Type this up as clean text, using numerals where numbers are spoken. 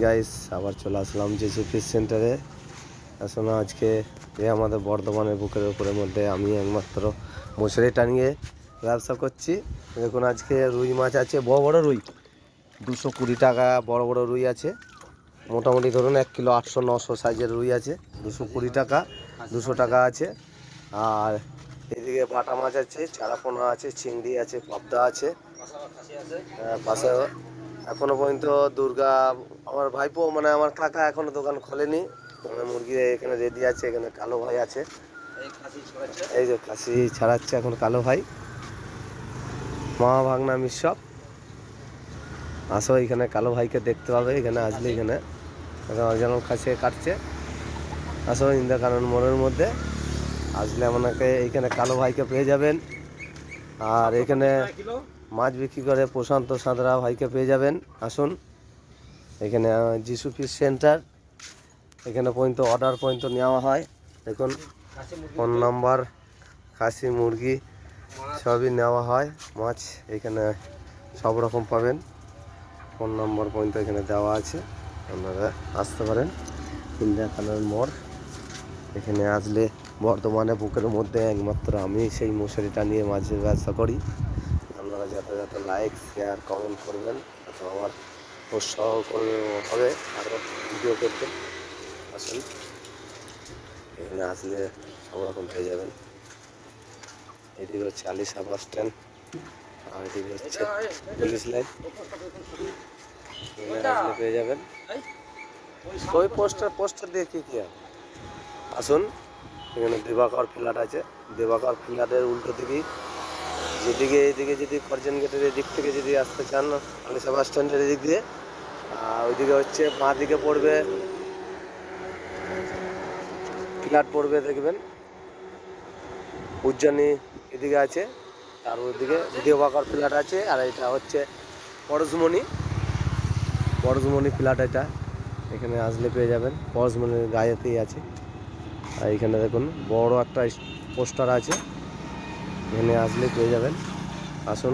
Guys আবার চলে আসলাম JC fish সেন্টারে। আসলে আজকে আমাদের বর্ধমানের বুকের উপরের মধ্যে আমি একমাত্র মশারি টানিয়ে ব্যবসা করছি। দেখুন আজকে রুই মাছ আছে, বড় বড় রুই 220 টাকা। বড় বড় রুই আছে, মোটামুটি ধরুন 1 কিলো 800-900 সাইজের রুই আছে, 220 টাকা। 200 টাকা আছে। আর এদিকে বাটা মাছ আছে, চারাপোনা আছে, চিংড়ি আছে, পাবদা আছে। পাশে এখনো পর্যন্ত আমার ভাইপো মানে আমার কাকা এখনো দোকান খোলেনি। মানে মুরগি এখানে রেডি আছে। এখানে কালো ভাই আছে, এই যে খাসি ছাড়াচ্ছে এখন কালো ভাই। মা ভাগনা মিশপ আসো, এখানে কালো ভাইকে দেখতে পাবে। এখানে আসলে এখানে যেমন খাসি কাটছে। আসো ইন্দা কানন মোড়ের মধ্যে আসলে আপনাকে এইখানে কালো ভাইকে পেয়ে যাবেন। আর এখানে মাছ বিক্রি করে প্রশান্ত সাঁতরা ভাইকে পেয়ে যাবেন। আসুন এখানে যিশু ফিশ সেন্টার। এখানে পর্যন্ত অর্ডার পর্যন্ত নেওয়া হয়। দেখুন ফোন নাম্বার, খাসি মুরগি সবই নেওয়া হয়। মাছ এখানে সব রকম পাবেন। ফোন নম্বর পর্যন্ত এখানে দেওয়া আছে, আপনারা আসতে পারেন। ইন্ডিয়া কালার মোড়, এখানে আসলে বর্তমানে বুকের মধ্যে একমাত্র আমি সেই মশারিটা নিয়ে মাছের ব্যবসা করি। আপনারা যাতে যাতে লাইক শেয়ার কমেন্ট করবেন, তো আমার উৎসাহ হবে আরও ভিডিও করতে। আসুন এখানে আসলে সব রকম পেয়ে যাবেন। এদিকে হচ্ছে আলিশা বাস স্ট্যান্ড, আর এদিকে হচ্ছে পুলিশ লাইন। এখানে আসলে পেয়ে যাবেন। ওই পোস্টার দিয়ে কী হবে। আসুন এখানে দিবাকর ফ্ল্যাট আছে। দিবাকর ফ্ল্যাটের উল্টো দিকেই যেদিকে এইদিকে যদি করজেন গেটের এদিক থেকে যদি আসতে চান আলিশা বাস স্ট্যান্ডের এদিক দিয়ে, ওইদিকে হচ্ছে বাঁ দিকে পড়বে ফ্ল্যাট পড়বে, দেখবেন উজ্জানি এদিকে আছে। আর ওইদিকে দেবাকর ফ্ল্যাট আছে। আর এটা হচ্ছে পরশমণি ফ্ল্যাট। এটা এখানে আসলে পেয়ে যাবেন, পরশমণির গায়েতেই আছে। আর এখানে দেখুন বড় একটা পোস্টার আছে, এখানে আসলে পেয়ে যাবেন। আসুন।